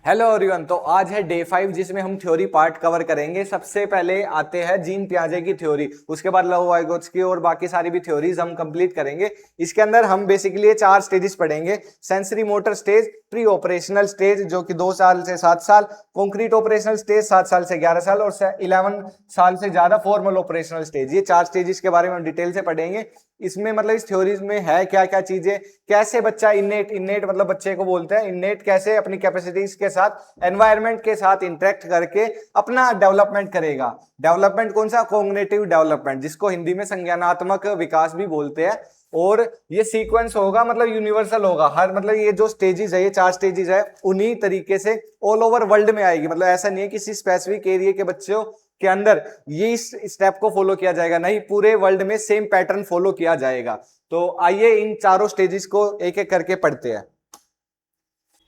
Hello everyone. तो आज है डे 5 जिसमें हम थ्योरी पार्ट कवर करेंगे। सबसे पहले आते हैं जीन पियाजे की थ्योरी, उसके बाद लव-वाइगोत्स्की और बाकी सारी भी थ्योरीज हम कंप्लीट करेंगे। इसके अंदर हम बेसिकली ये 4 स्टेजेस पढ़ेंगे। Sensory motor stage, pre operational stage जो कि 2 साल से 7 साल, कॉन्क्रीट ऑपरेशनल स्टेज 7 साल से 11 साल और 11 साल से ज्यादा फॉर्मल ऑपरेशनल स्टेज। ये 4 स्टेजेस के बारे में हम डिटेल से पढ़ेंगे। इसमें मतलब इस थ्योरीज में है क्या क्या चीजें, कैसे बच्चा इन्नेट मतलब बच्चे को बोलते हैं इन्नेट, कैसे अपनी कैपेसिटीज के साथ एनवायरनमेंट के साथ इंटरेक्ट करके अपना डेवलपमेंट करेगा। डेवलपमेंट कौन सा? कॉग्निटिव डेवलपमेंट, जिसको हिंदी में संज्ञानात्मक विकास भी बोलते हैं। और ये सीक्वेंस होगा मतलब यूनिवर्सल होगा। हर मतलब ये जो स्टेजेस है, ये 4 स्टेजेस है, उन्हीं तरीके से ऑल ओवर वर्ल्ड में आएगी। मतलब ऐसा नहीं है किसी स्पेसिफिक एरिया के बच्चों के अंदर ये इस स्टेप को फॉलो किया जाएगा, नहीं, पूरे वर्ल्ड में सेम पैटर्न फॉलो किया जाएगा। तो आइए इन चारों स्टेजेस को एक एक करके पढ़ते हैं।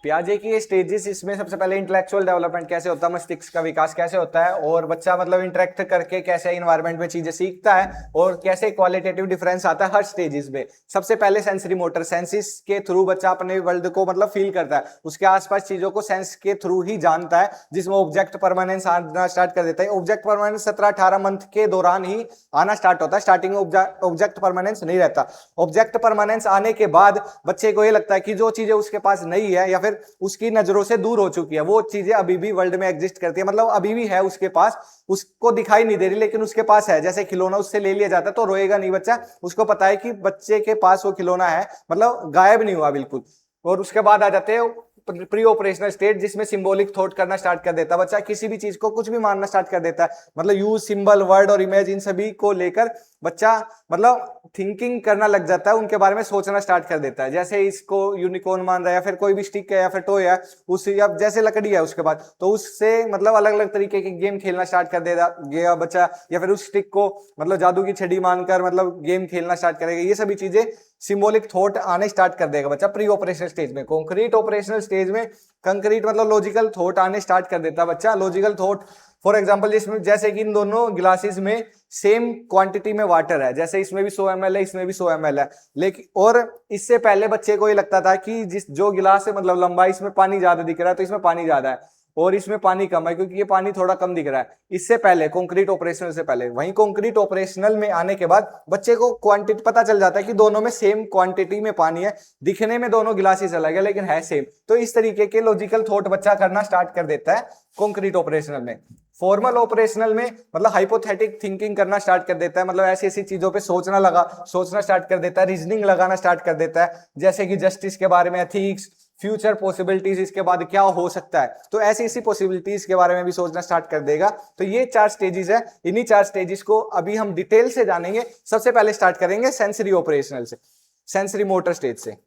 पियाजे की ये स्टेजेस, इसमें सबसे पहले इंटेलेक्चुअल डेवलपमेंट कैसे होता है, मस्तिष्क का विकास कैसे होता है, और बच्चा मतलब इंटरेक्ट करके कैसे इन्वायरमेंट में चीजें सीखता है, और कैसे क्वालिटेटिव डिफरेंस आता है हर स्टेजेस में। सबसे पहले सेंसरी मोटर, सेंसिस के थ्रू बच्चा अपने वर्ल्ड को मतलब फील करता है, उसके आसपास चीजों को सेंस के थ्रू ही जानता है, जिसमें ऑब्जेक्ट परमानेंस आना स्टार्ट कर देता है। ऑब्जेक्ट परमानेंस 17-18 मंथ के दौरान ही आना स्टार्ट होता है, स्टार्टिंग ऑब्जेक्ट परमानेंस नहीं रहता। ऑब्जेक्ट परमानेंस आने के बाद बच्चे को ये लगता है कि जो चीजें उसके पास नहीं है या फिर उसकी नजरों से दूर हो चुकी है, वो चीजें अभी भी वर्ल्ड में एग्जिस्ट करती है, मतलब अभी भी है उसके पास, उसको दिखाई नहीं दे रही लेकिन उसके पास है। जैसे खिलौना उससे ले लिया जाता है तो रोएगा नहीं बच्चा, उसको पता है कि बच्चे के पास वो खिलौना है, मतलब गायब नहीं हुआ बिल्कुल। और उसके बाद आ जाते हैं प्री ऑपरेशनल स्टेट, जिसमें सिंबॉलिक थॉट करना स्टार्ट कर देता है बच्चा, किसी भी चीज को कुछ भी मानना स्टार्ट कर देता है, मतलब यूज सिंबल, वर्ड और इमेज, इन सभी को लेकर बच्चा मतलब थिंकिंग करना लग जाता है, उनके बारे में सोचना स्टार्ट कर देता है। जैसे इसको यूनिकॉर्न मान रहा है या फिर कोई भी स्टिक है या फिर टॉय है, उस या जैसे लकड़ी है उसके बाद, तो उससे मतलब अलग अलग तरीके के गेम खेलना स्टार्ट कर देगा बच्चा, या फिर उस स्टिक को मतलब जादू की छड़ी मानकर मतलब गेम खेलना स्टार्ट करेगा। ये सभी चीजें सिंबॉलिक थॉट आने स्टार्ट कर देगा बच्चा प्री ऑपरेशनल स्टेज में। कॉन्क्रीट ऑपरेशनल स्टेज में कंक्रीट मतलब लॉजिकल थॉट आने स्टार्ट कर देता है बच्चा। लॉजिकल थॉट फॉर एग्जांपल, जिसमें जैसे कि इन दोनों गिलासेस में सेम क्वांटिटी में वाटर है, जैसे इसमें भी 100 ml है, इसमें भी 100 ml है, लेकिन और इससे पहले बच्चे को ये लगता था कि जिस जो गिलास है मतलब लंबा, इसमें पानी ज्यादा दिख रहा है तो इसमें पानी ज्यादा है, और इसमें पानी कम है क्योंकि ये पानी थोड़ा कम दिख रहा है। इससे पहले कंक्रीट ऑपरेशनल से पहले, वहीं कंक्रीट ऑपरेशनल में आने के बाद बच्चे को क्वांटिटी पता चल जाता है कि दोनों में सेम क्वांटिटी में पानी है, दिखने में दोनों गिलासेस अलग है लेकिन है सेम। तो इस तरीके के लॉजिकल थॉट बच्चा करना स्टार्ट कर देता है कंक्रीट ऑपरेशनल में। फॉर्मल ऑपरेशनल में मतलब हाइपोथेटिक थिंकिंग करना स्टार्ट कर देता है, मतलब ऐसी ऐसी चीजों पे सोचना स्टार्ट कर देता है, रीजनिंग लगाना स्टार्ट कर देता है, जैसे कि जस्टिस के बारे में, एथिक्स, फ्यूचर पॉसिबिलिटीज, इसके बाद क्या हो सकता है, तो ऐसी ऐसी पॉसिबिलिटीज के बारे में भी सोचना स्टार्ट कर देगा। तो ये 4 स्टेजेस है, इन्हीं 4 स्टेजेस को अभी हम डिटेल से जानेंगे। सबसे पहले स्टार्ट करेंगे सेंसरी ऑपरेशनल से, सेंसरी मोटर स्टेज से।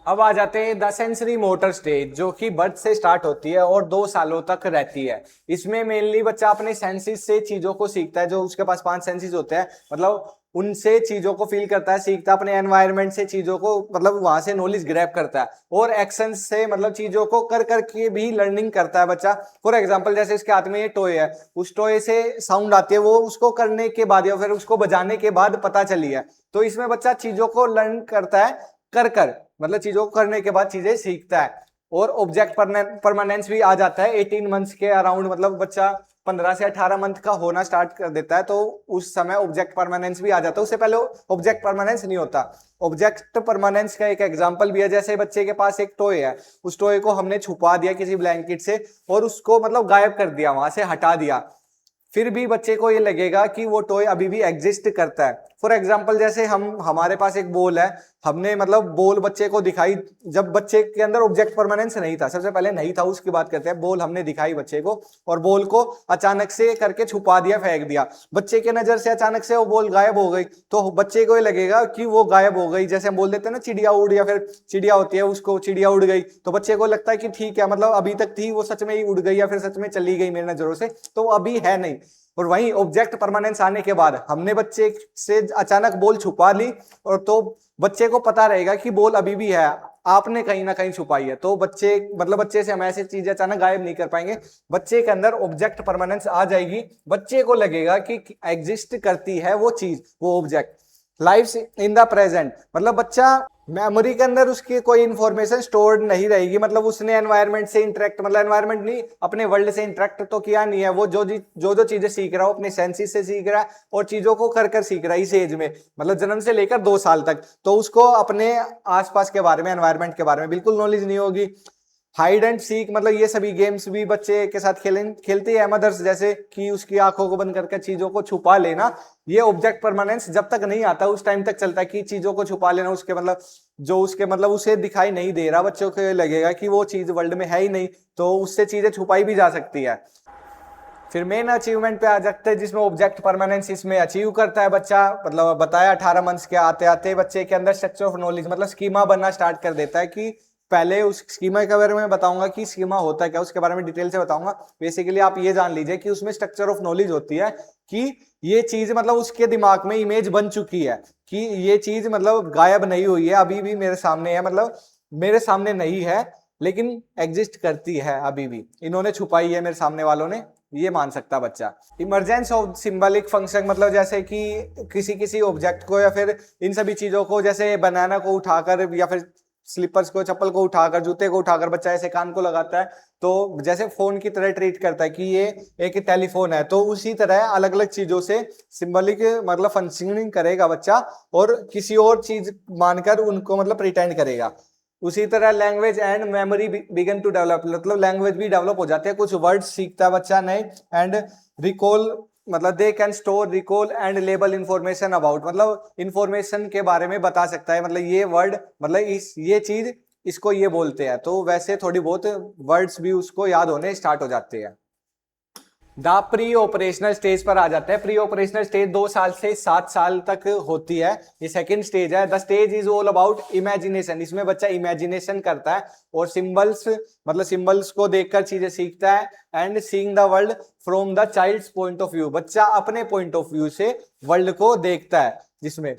अब आ जाते हैं द सेंसरी मोटर स्टेज, जो कि बर्थ से स्टार्ट होती है और 2 सालों तक रहती है। इसमें मेनली बच्चा अपने सेंसेस से चीजों को सीखता है, जो उसके पास 5 सेंसेस होते हैं, मतलब उनसे चीजों को फील करता है, सीखता है, अपने एनवायरनमेंट से चीजों को मतलब वहां से नॉलेज ग्रैब करता है, और एक्शन से मतलब चीजों को कर करके भी लर्निंग करता है बच्चा। फॉर एग्जांपल, जैसे इसके हाथ में ये टॉय है, उस टॉय से साउंड आती है, वो उसको करने के बाद या फिर उसको बजाने के बाद पता चली है। तो इसमें बच्चा चीजों को लर्न करता है कर कर, मतलब चीजों को करने के बाद चीजें सीखता है। और ऑब्जेक्ट परमानेंस भी आ जाता है 18 मंथ्स के अराउंड, मतलब बच्चा 15 से 18 मंथ का होना स्टार्ट कर देता है, तो उस समय ऑब्जेक्ट परमानेंस भी आ जाता है। उससे पहले ऑब्जेक्ट परमानेंस नहीं होता। ऑब्जेक्ट परमानेंस का एक एग्जांपल भी है, जैसे बच्चे के पास एक टॉय है, उस टॉय को हमने छुपा दिया किसी ब्लैंकेट से और उसको मतलब गायब कर दिया, वहां से हटा दिया, फिर भी बच्चे को ये लगेगा कि वो टॉय अभी भी एग्जिस्ट करता है। फॉर एग्जाम्पल, जैसे हमारे पास एक बॉल है, हमने मतलब बॉल बच्चे को दिखाई, जब बच्चे के अंदर ऑब्जेक्ट परमानेंस नहीं था, सबसे पहले नहीं था, उसकी बात करते हैं। बॉल हमने दिखाई बच्चे को और बॉल को अचानक से करके छुपा दिया, फेंक दिया, बच्चे के नजर से अचानक से वो बॉल गायब हो गई, तो बच्चे को ये लगेगा कि वो गायब हो गई। जैसे हम बोल देते हैं ना चिड़िया उड़, या फिर चिड़िया होती है उसको चिड़िया उड़ गई, तो बच्चे को लगता है कि ठीक है, मतलब अभी तक थी, वो सच में ही उड़ गई या फिर सच में चली गई मेरी नजरों से, तो अभी है नहीं। और वहीं ऑब्जेक्ट परमानेंस आने के बाद हमने बच्चे से अचानक बॉल छुपा ली, और तो बच्चे को पता रहेगा कि बॉल अभी भी है, आपने कहीं ना कहीं छुपाई है, तो बच्चे मतलब बच्चे से हम ऐसी चीजें अचानक गायब नहीं कर पाएंगे। बच्चे के अंदर ऑब्जेक्ट परमानेंस आ जाएगी, बच्चे को लगेगा कि एग्जिस्ट करती है वो चीज, वो object. Life in the present, मतलब बच्चा मेमोरी के अंदर उसकी कोई इंफॉर्मेशन स्टोर्ड नहीं रहेगी, मतलब उसने एनवायरनमेंट से इंटरेक्ट, मतलब एनवायरनमेंट नहीं, अपने वर्ल्ड से इंटरेक्ट तो किया नहीं है। वो जो चीजें सीख रहा है वो अपने सेंसेस से सीख रहा है और चीजों को कर कर सीख रहा है इस एज में, मतलब जन्म से लेकर 2 साल तक। तो उसको अपने आसपास के बारे में, एनवायरनमेंट के बारे में बिल्कुल नॉलेज नहीं होगी। हाइड एंड सीक, मतलब ये सभी गेम्स भी बच्चे के साथ खेलती है मदर्स, जैसे कि उसकी आंखों को बंद करके चीजों को छुपा लेना। ये ऑब्जेक्ट परमानेंस जब तक नहीं आता उस टाइम तक चलता है कि चीजों को छुपा लेना, उसके मतलब जो उसके मतलब उसे दिखाई नहीं दे रहा, बच्चों को लगेगा कि वो चीज वर्ल्ड में है ही नहीं, तो उससे चीजें छुपाई भी जा सकती है। फिर मेन अचीवमेंट पे आ जाते हैं, जिसमें ऑब्जेक्ट परमानेंस इसमें अचीव करता है बच्चा। मतलब बताया 18 मंथ्स के आते आते बच्चे के अंदर स्ट्रक्चर ऑफ नॉलेज, मतलब स्कीमा बनना स्टार्ट कर देता है। कि पहले उस स्कीमा के बारे में बताऊंगा कि स्कीमा होता है क्या, उसके बारे में डिटेल से बताऊंगा। बेसिकली आप ये जान लीजिए कि उसमें स्ट्रक्चर ऑफ नॉलेज होती है कि ये चीज मतलब उसके दिमाग में इमेज बन चुकी है कि ये चीज मतलब गायब नहीं हुई है, अभी भी मेरे सामने है, मतलब मेरे सामने नहीं है लेकिन एग्जिस्ट करती है, अभी भी इन्होंने छुपाई है मेरे सामने वालों ने, ये मान सकता बच्चा। इमरजेंस ऑफ सिंबलिक फंक्शन, मतलब जैसे कि किसी किसी ऑब्जेक्ट को या फिर इन सभी चीजों को, जैसे बनाना को उठाकर या फिर स्लीपर्स को, चप्पल को उठाकर, जूते को उठाकर बच्चा ऐसे कान को लगाता है, तो जैसे फोन की तरह ट्रीट करता है कि ये एक टेलीफोन है, तो उसी तरह अलग अलग चीजों से सिंबलिक मतलब फंक्शनिंग करेगा बच्चा, और किसी और चीज मानकर उनको मतलब प्रिटेंड करेगा। उसी तरह language and memory began to develop, मतलब लैंग्वेज भी डेवलप हो जाते हैं, कुछ वर्ड सीखता है बच्चा नए। एंड रिकॉल, मतलब they can store, recall and label information about, मतलब इंफॉर्मेशन के बारे में बता सकता है, मतलब ये वर्ड, मतलब ये चीज इसको ये बोलते हैं, तो वैसे थोड़ी बहुत वर्ड्स भी उसको याद होने स्टार्ट हो जाते हैं। द प्री ऑपरेशनल स्टेज पर आ जाता है। प्री ऑपरेशनल स्टेज 2 साल से 7 साल तक होती है, ये सेकंड स्टेज है। The stage is all about imagination, इसमें बच्चा इमेजिनेशन करता है और सिंबल्स, मतलब सिंबल्स को देखकर चीजें सीखता है। And seeing the world from the child's point of view, बच्चा अपने पॉइंट ऑफ व्यू से वर्ल्ड को देखता है, जिसमें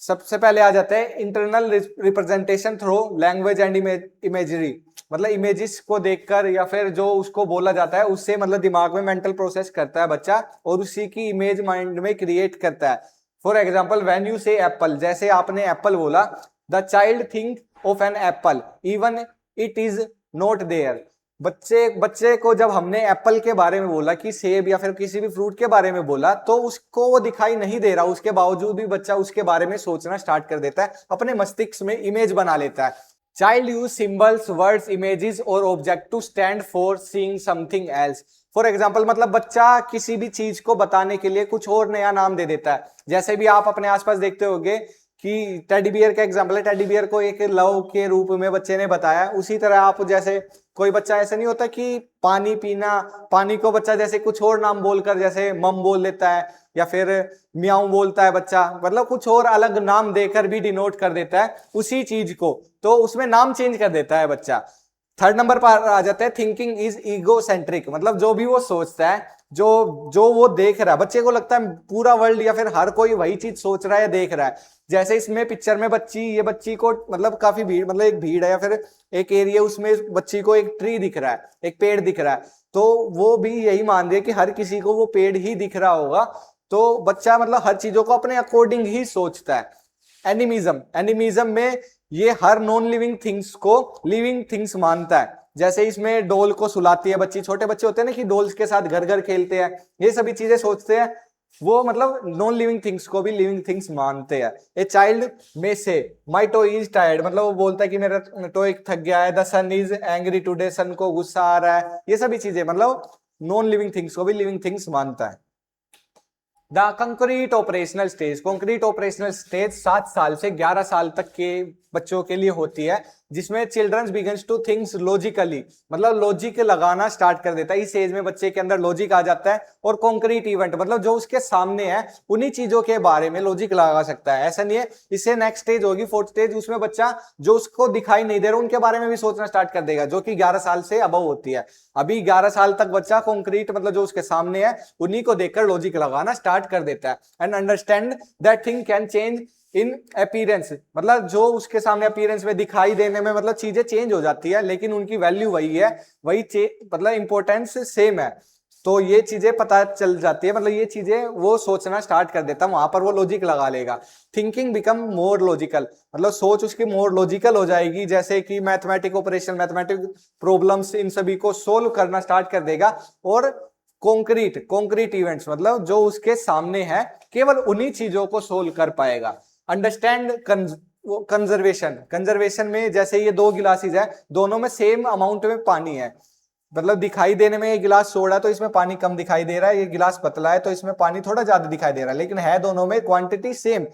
सबसे पहले आ जाता है internal representation through language and imagery, मतलब इमेजेस को देखकर या फिर जो उसको बोला जाता है उससे मतलब दिमाग में मेंटल प्रोसेस करता है बच्चा और उसी की इमेज माइंड में क्रिएट करता है। For example when you say apple, जैसे आपने एप्पल बोला, the child think of an apple even it is not there. बच्चे को जब हमने एप्पल के बारे में बोला कि सेब या फिर किसी भी फ्रूट के बारे में बोला, तो उसको वो दिखाई नहीं दे रहा, उसके बावजूद भी बच्चा उसके बारे में सोचना स्टार्ट कर देता है, अपने मस्तिष्क में इमेज बना लेता है। Child use symbols, words, images और object to stand for seeing something else. For example, मतलब बच्चा किसी भी चीज को बताने के लिए कुछ और नया नाम दे देता है। जैसे भी आप अपने आसपास देखते होंगे कि टेडी बियर का एग्जाम्पल है, टेडी बियर को एक लव के रूप में बच्चे ने बताया, उसी तरह आप जैसे कोई बच्चा ऐसा नहीं होता कि पानी पीना, पानी को बच्चा जैसे कुछ और नाम बोलकर जैसे मम बोल लेता है या फिर मियाऊ बोलता है बच्चा, मतलब कुछ और अलग नाम देकर भी डिनोट कर देता है उसी चीज को, तो उसमें नाम चेंज कर देता है बच्चा। थर्ड नंबर पर आ जाता है थिंकिंग इज ईगोसेंट्रिक, मतलब जो भी वो सोचता है, जो वो देख रहा है, बच्चे को लगता है पूरा वर्ल्ड या फिर हर कोई वही चीज सोच रहा है, देख रहा है। जैसे इसमें पिक्चर में ये बच्ची को मतलब काफी भीड़, मतलब एक भीड़ है या फिर एक एरिया, उसमें बच्ची को एक ट्री दिख रहा है, एक पेड़ दिख रहा है, तो वो भी यही मान रही है कि हर किसी को वो पेड़ ही दिख रहा होगा। तो बच्चा मतलब हर चीजों को अपने अकॉर्डिंग ही सोचता है। एनिमिज्म में ये हर नॉन लिविंग थिंग्स को लिविंग थिंग्स मानता है। जैसे इसमें डोल को सुलाती है बच्ची, छोटे बच्चे होते हैं ना कि डोल्स के साथ घर घर खेलते हैं, ये सभी चीजें सोचते हैं, वो मतलब नॉन लिविंग थिंग्स को भी लिविंग थिंग्स मानते हैं। ए चाइल्ड में से माई टॉय इज टायर्ड, मतलब वो बोलता है कि मेरा टॉय थक गया है। The sun is angry today, sun को गुस्सा आ रहा है, ये सभी चीजें मतलब नॉन लिविंग थिंग्स को भी लिविंग थिंग्स मानता है। The concrete operational stage, concrete operational stage 7 साल से 11 साल तक के बच्चों के लिए होती है, जिसमें childrens begins to thinks logically, मतलब लॉजिक लगाना स्टार्ट कर देता है। इस एज में बच्चे के अंदर लॉजिक आ जाता है और कॉन्क्रीट इवेंट, मतलब जो उसके सामने है उन्हीं चीजों के बारे में लॉजिक लगा सकता है। ऐसा नहीं है, इससे नेक्स्ट स्टेज होगी फोर्थ स्टेज, उसमें बच्चा जो उसको दिखाई नहीं दे रहा उनके बारे में भी सोचना स्टार्ट कर देगा, जो कि 11 साल से अबव होती है। अभी 11 साल तक बच्चा कॉन्क्रीट, मतलब जो उसके सामने है उन्हीं को देखकर लॉजिक लगाना स्टार्ट कर देता है। And understand that thing can change in appearance, मतलब जो उसके सामने अपीयरेंस में दिखाई देने में मतलब चीजें चेंज हो जाती है, लेकिन उनकी वैल्यू वही है, मतलब इंपॉर्टेंस सेम है। तो ये चीजें पता चल जाती है, मतलब ये चीजें वो सोचना स्टार्ट कर देता है, वहां पर वो लॉजिक लगा लेगा। थिंकिंग बिकम मोर लॉजिकल, मतलब सोच उसकी मोर लॉजिकल हो जाएगी, जैसे कि मैथमेटिक ऑपरेशन, मैथमेटिक प्रॉब्लम्स, इन सभी को सोल्व करना स्टार्ट कर देगा। और कॉन्क्रीट इवेंट्स, मतलब जो उसके सामने है केवल उन्हीं चीजों को सोल्व कर पाएगा। अंडरस्टैंड कंजर्वेशन में जैसे ये दो गिलासेस है, दोनों में सेम अमाउंट में पानी है, मतलब दिखाई देने में ये गिलास चौड़ा है तो इसमें पानी कम दिखाई दे रहा है, ये गिलास पतला है तो इसमें पानी थोड़ा ज्यादा दिखाई दे रहा है, लेकिन है दोनों में क्वांटिटी सेम।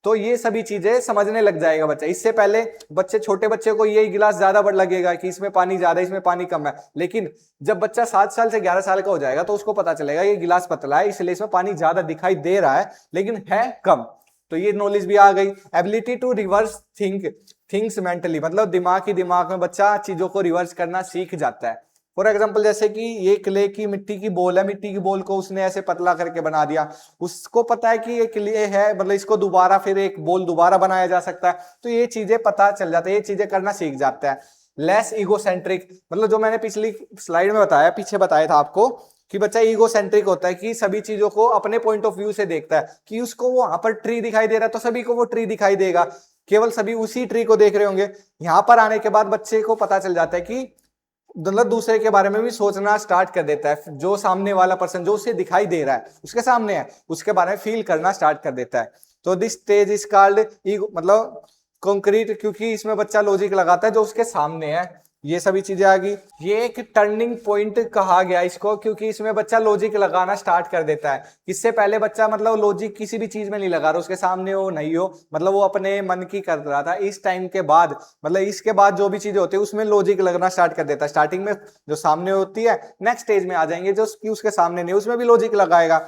तो ये सभी चीजें समझने लग जाएगा बच्चा। इससे पहले बच्चे, छोटे बच्चे को ये गिलास ज्यादा बड़ लगेगा कि इसमें पानी ज्यादा है, इसमें पानी कम है, लेकिन जब बच्चा 7 साल से 11 साल का हो जाएगा तो उसको पता चलेगा ये गिलास पतला है इसलिए इसमें पानी ज्यादा दिखाई दे रहा है लेकिन है कम। तो ये नॉलेज भी आ गई। Ability to reverse things mentally, मतलब दिमाग में बच्चा चीजों को रिवर्स करना सीख जाता है। फॉर एग्जाम्पल जैसे कि ये क्ले की मिट्टी की बॉल है, मिट्टी की बॉल को उसने ऐसे पतला करके बना दिया, उसको पता है कि ये क्ले है, मतलब इसको दोबारा फिर एक बॉल दोबारा बनाया जा सकता है, तो ये चीजें पता चल जाता है, ये चीजें करना सीख जाता है। लेस ईगोसेंट्रिक, मतलब जो मैंने पिछली स्लाइड में बताया, पीछे बताया था आपको कि बच्चा ईगोसेंट्रिक होता है, कि सभी चीजों को अपने पॉइंट ऑफ व्यू से देखता है, कि उसको वहां पर ट्री दिखाई दे रहा है तो सभी को वो ट्री दिखाई देगा, केवल सभी उसी ट्री को देख रहे होंगे। यहां पर आने के बाद बच्चे को पता चल जाता है कि मतलब दूसरे के बारे में भी सोचना स्टार्ट कर देता है, जो सामने वाला पर्सन जो उसे दिखाई दे रहा है उसके सामने है उसके बारे में फील करना स्टार्ट कर देता है। तो this stage is called ego, मतलब कॉन्क्रीट, क्योंकि इसमें बच्चा लॉजिक लगाता है जो उसके सामने है। ये सभी चीजें आ गई। ये एक टर्निंग पॉइंट कहा गया इसको, क्योंकि इसमें बच्चा लॉजिक लगाना स्टार्ट कर देता है। इससे पहले बच्चा मतलब लॉजिक किसी भी चीज में नहीं लगा रहा, उसके सामने हो नहीं हो, मतलब वो अपने मन की कर रहा था। इस टाइम के बाद, मतलब इसके बाद जो भी चीजें होती है उसमें लॉजिक लगना स्टार्ट कर देता है। स्टार्टिंग में जो सामने होती है, नेक्स्ट स्टेज में आ जाएंगे जो उसके सामने नहीं, उसमें भी लॉजिक लगाएगा।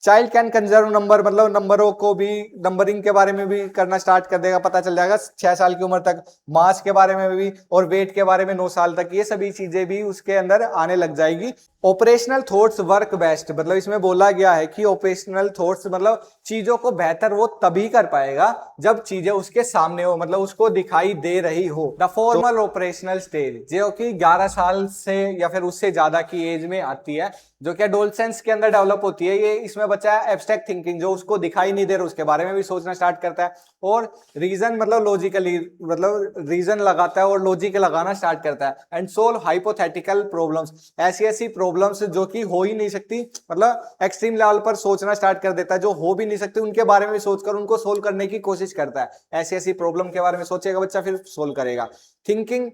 चाइल्ड कैन कंजर्व नंबर, मतलब नंबरों को भी, नंबरिंग के बारे में भी करना स्टार्ट कर देगा, पता चल जाएगा 6 साल की उम्र तक। मास के बारे में भी और वेट के बारे में 9 साल तक, ये सभी चीजें भी उसके अंदर आने लग जाएगी। ऑपरेशनल थॉट्स वर्क बेस्ट, मतलब इसमें बोला गया है कि ऑपरेशनल थॉट्स मतलब चीजों को बेहतर वो तभी कर पाएगा जब चीजें उसके सामने हो, मतलब उसको दिखाई दे रही हो। द फॉर्मल ऑपरेशनल स्टेज, जो कि 11 साल से या फिर उससे ज्यादा की एज में आती है, जो कि एडोलसेंस के अंदर डेवलप होती है। ये इसमें बच्चा एब्स्ट्रैक्ट थिंकिंग, जो उसको दिखाई नहीं दे रहा उसके बारे में भी सोचना स्टार्ट करता है, और रीजन मतलब लॉजिकली, मतलब रीजन लगाता है और लॉजिक लगाना स्टार्ट करता है। एंड सोल्व हाइपोथेटिकल प्रॉब्लम्स, ऐसी प्रॉब्लम्स जो कि हो ही नहीं सकती, मतलब एक्सट्रीम लेवल पर सोचना स्टार्ट कर देता है, जो हो भी नहीं सकती उनके बारे में सोचकर उनको सोल्व करने की कोशिश करता है। ऐसी प्रॉब्लम के बारे में सोचेगा बच्चा, फिर सोल्व करेगा। Thinking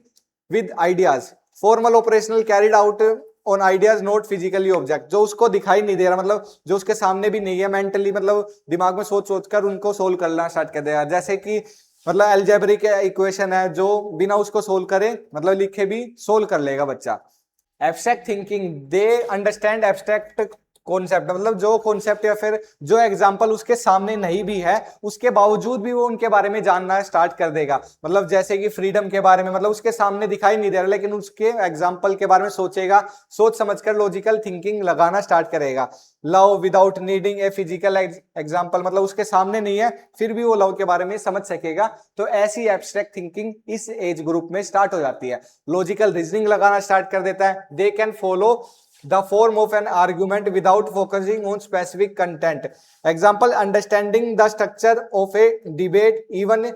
with ideas, formal operational carried out on ideas not physically object, जो उसको दिखाई नहीं दे रहा, मतलब जो उसके सामने भी नहीं है, मेंटली मतलब दिमाग में सोच कर उनको सोल्व करना स्टार्ट कर देगा। जैसे कि मतलब अलजेब्रिक इक्वेशन है, जो बिना उसको सोल्व करे, मतलब लिखे भी सोल्व कर लेगा बच्चा। Abstract thinking, they understand abstract concept, मतलब जो कॉन्सेप्ट या फिर जो एग्जांपल उसके सामने नहीं भी है उसके बावजूद भी वो उनके बारे में जानना स्टार्ट कर देगा। मतलब जैसे कि फ्रीडम के बारे में, मतलब उसके सामने दिखाई नहीं दे रहा लेकिन उसके एग्जांपल के बारे में सोचेगा, सोच समझकर लॉजिकल थिंकिंग लगाना स्टार्ट करेगा। Love without needing a physical example, मतलब उसके सामने नहीं है फिर भी वो लव के बारे में समझ सकेगा। तो ऐसी एब्स्ट्रैक्ट थिंकिंग इस एज ग्रुप में स्टार्ट हो जाती है। लॉजिकल रीजनिंग लगाना स्टार्ट कर देता है। They can follow the form of an argument without focusing on specific content. Example, understanding the structure of a debate even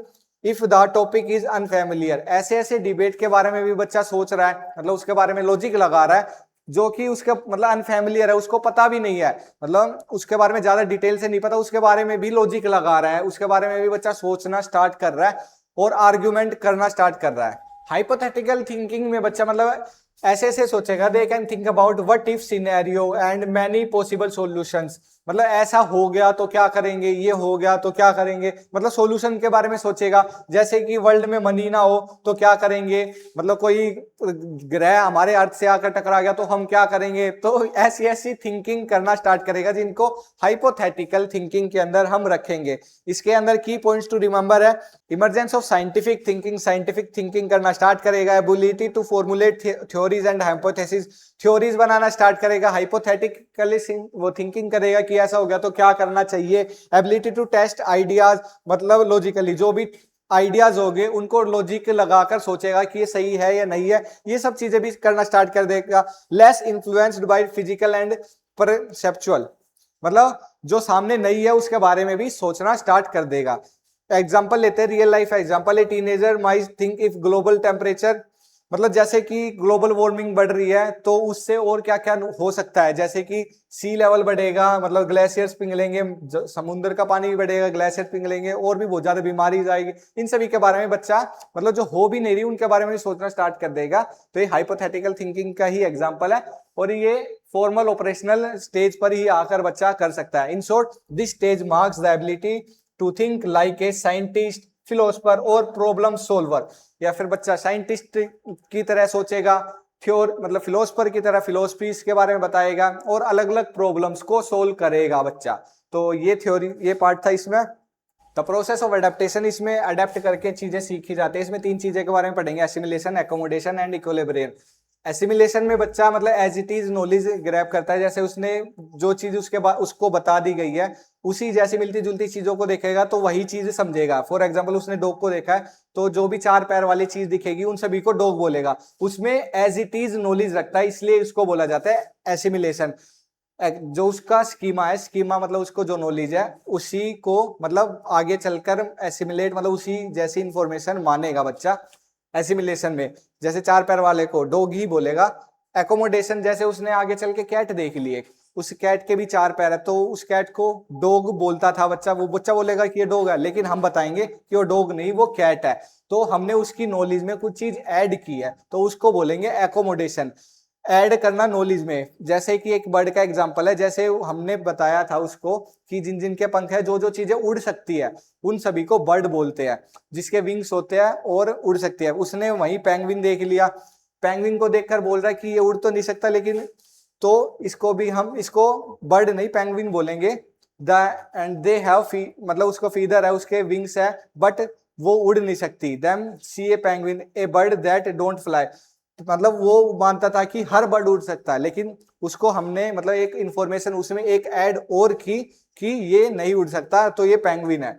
if the topic is unfamiliar. ऐसे debate के बारे में भी बच्चा सोच रहा है, मतलब उसके बारे में लॉजिक लगा रहा है, जो कि उसके मतलब अनफैमिलियर है, उसको पता भी नहीं है, मतलब उसके बारे में ज्यादा डिटेल से नहीं पता, उसके बारे में भी लॉजिक लगा रहा है, उसके बारे में भी बच्चा सोचना स्टार्ट कर रहा है और आर्ग्यूमेंट करना स्टार्ट कर रहा है। हाइपोथेटिकल थिंकिंग में बच्चा मतलब ऐसे सोचेगा, they can think about what if scenario and many possible solutions, मतलब ऐसा हो गया तो क्या करेंगे, ये हो गया तो क्या करेंगे, मतलब सॉल्यूशन के बारे में सोचेगा। जैसे कि वर्ल्ड में मनी ना हो तो क्या करेंगे, मतलब कोई ग्रह हमारे अर्थ से आकर टकरा गया तो हम क्या करेंगे। तो ऐसी थिंकिंग करना स्टार्ट करेगा, जिनको हाइपोथेटिकल थिंकिंग के अंदर हम रखेंगे। इसके अंदर की पॉइंट्स टू रिमेंबर है, emergence of scientific thinking, scientific thinking करना स्टार्ट करेगा। Ability to formulate theories and hypothesis, theories बनाना स्टार्ट करेगा। हाइपोथेटिकली वो थिंकिंग करेगा कि ऐसा हो गया तो क्या करना चाहिए। एबिलिटी टू टेस्ट आइडियाज, मतलब लॉजिकली जो भी आइडियाज होंगे उनको लॉजिक लगाकर सोचेगा कि ये सही है या नहीं है, ये सब चीजें भी करना स्टार्ट कर देगा। Less influenced by physical and perceptual, मतलब जो सामने नहीं है उसके बारे में भी सोचना स्टार्ट कर देगा। एग्जाम्पल लेते हैं, real life example, A teenager might think if global temperature, मतलब जैसे कि ग्लोबल वार्मिंग बढ़ रही है तो उससे और क्या क्या हो सकता है, जैसे कि सी लेवल बढ़ेगा, मतलब ग्लेशियर्स पिघलेंगे, समुद्र का पानी भी बढ़ेगा, ग्लेशियर पिघलेंगे, और भी बहुत ज्यादा बीमारी आएगी। इन सभी के बारे में बच्चा मतलब जो हो भी नहीं रही उनके बारे में भी सोचना स्टार्ट कर देगा। तो ये हाइपोथेटिकल थिंकिंग का ही एग्जाम्पल है, और ये फॉर्मल ऑपरेशनल स्टेज पर ही आकर बच्चा कर सकता है। In short this stage marks the ability to think like a scientist, philosopher और प्रॉब्लम सोल्वर, या फिर बच्चा साइंटिस्ट की तरह सोचेगा, मतलब फिलोसफर की तरह फिलोसफीज के बारे में बताएगा, और अलग अलग प्रॉब्लम्स को सोल्व करेगा बच्चा। तो ये थ्योरी, ये पार्ट था इसमें। द प्रोसेस ऑफ अडेप्टेशन, इसमें अडेप्ट करके चीजें सीखी जाती है। इसमें 3 चीजें के बारे में पढ़ेंगे, assimilation, accommodation and equilibrium. Assimilation में बच्चा मतलब as it is knowledge grab करता है, जैसे उसने जो चीज उसके बाद उसको बता दी गई है उसी जैसी मिलती जुलती चीजों को देखेगा तो वही चीज समझेगा। फॉर एग्जांपल उसने डॉग को देखा है तो जो भी 4 पैर वाली चीज दिखेगी उन सभी को डॉग बोलेगा, उसमें एज इट इज नॉलेज रखता है, इसलिए इसको बोला जाता है एसिमिलेशन। जो उसका स्कीमा है, स्कीमा मतलब उसको जो नॉलेज है उसी को मतलब आगे चलकर एसिमिलेट, मतलब उसी जैसी इंफॉर्मेशन मानेगा बच्चा एसिमिलेशन में। जैसे 4 पैर वाले को डॉग ही बोलेगा। एकोमोडेशन, जैसे उसने आगे चल के कैट देख ली, उस कैट के भी 4 पैर है तो उस कैट को डॉग बोलता था बच्चा, वो बच्चा बोलेगा कि ये डॉग है, लेकिन हम बताएंगे कि वो डॉग नहीं वो कैट है। तो हमने उसकी नॉलेज में कुछ चीज ऐड की है तो उसको बोलेंगे एकोमोडेशन। ऐड करना नॉलेज में, जैसे कि एक बर्ड का एग्जांपल है, जैसे हमने बताया था उसको कि जिन जिन के पंख है, जो जो चीजें उड़ सकती है उन सभी को बर्ड बोलते हैं, जिसके विंग्स होते हैं और उड़ सकती है। उसने वहीं पेंगुइन देख लिया, पेंगुइन को देखकर बोल रहा है कि ये उड़ तो नहीं सकता, लेकिन तो इसको भी हम इसको बर्ड नहीं पेंगुइन बोलेंगे। द एंड दे हैव मतलब उसको फीदर है, उसके विंग्स है, बट वो उड़ नहीं सकती। Them see a penguin a bird that don't fly, मतलब वो मानता था कि हर बर्ड उड़ सकता है, लेकिन उसको हमने मतलब एक इंफॉर्मेशन उसमें एक ऐड और की कि ये नहीं उड़ सकता तो ये पेंगुइन है।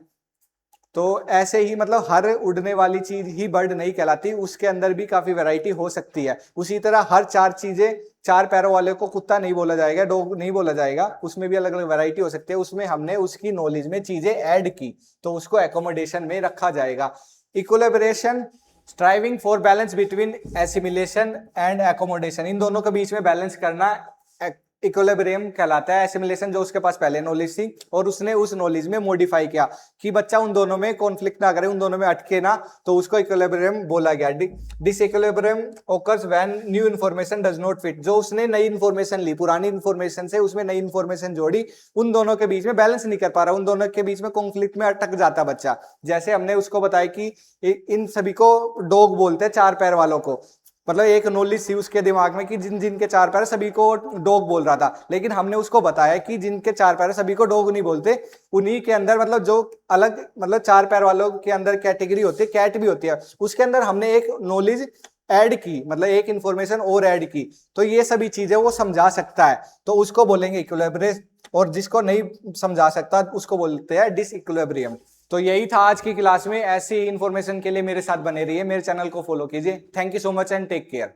तो ऐसे ही मतलब हर उड़ने वाली चीज ही बर्ड नहीं कहलाती, उसके अंदर भी काफी वैरायटी हो सकती है। उसी तरह हर 4 चीजें, 4 पैरों वाले को कुत्ता नहीं बोला जाएगा, डॉग नहीं बोला जाएगा, उसमें भी अलग अलग वैरायटी हो सकती है। उसमें हमने उसकी नॉलेज में चीजें ऐड की तो उसको एकोमोडेशन में रखा जाएगा। Equilibration, striving for balance between assimilation and accommodation, इन दोनों के बीच में बैलेंस करना इक्विलिब्रियम कहलाता है। एसिमिलेशन जो उसके पास पहले नॉलेज थी और उसने उस नॉलेज में मॉडिफाई किया कि बच्चा उन दोनों में कॉन्फ्लिक्ट ना करे, उन दोनों में अटके ना, तो उसको इक्विलिब्रियम बोला गया। Disequilibrium occurs when new information does not fit, जो उसने नई इन्फॉर्मेशन ली, पुरानी इन्फॉर्मेशन से उसमें नई इन्फॉर्मेशन जोड़ी, उन दोनों के बीच में बैलेंस नहीं कर पा रहा, उन दोनों के बीच में कॉन्फ्लिक्ट में अटक जाता बच्चा। जैसे हमने उसको बताया कि इन सभी को डॉग बोलते हैं, 4 पैर वालों को, मतलब एक नॉलेज थी उसके दिमाग में कि जिन जिनके 4 पैर सभी को डॉग बोल रहा था, लेकिन हमने उसको बताया कि जिनके 4 पैर सभी को डॉग नहीं बोलते, उन्हीं के अंदर मतलब जो अलग मतलब 4 पैर वालों के अंदर कैटेगरी होती है, कैट भी होती है, उसके अंदर हमने एक नॉलेज ऐड की, मतलब एक इंफॉर्मेशन और ऐड की, तो ये सभी चीजें वो समझा सकता है तो उसको बोलेंगे इक्विलिब्रियम, और जिसको नहीं समझा सकता उसको बोलते हैं डिसइक्विलिब्रियम। तो यही था आज की क्लास में। ऐसी इंफॉर्मेशन के लिए मेरे साथ बने रहिए, मेरे चैनल को फॉलो कीजिए। Thank you so much and take care.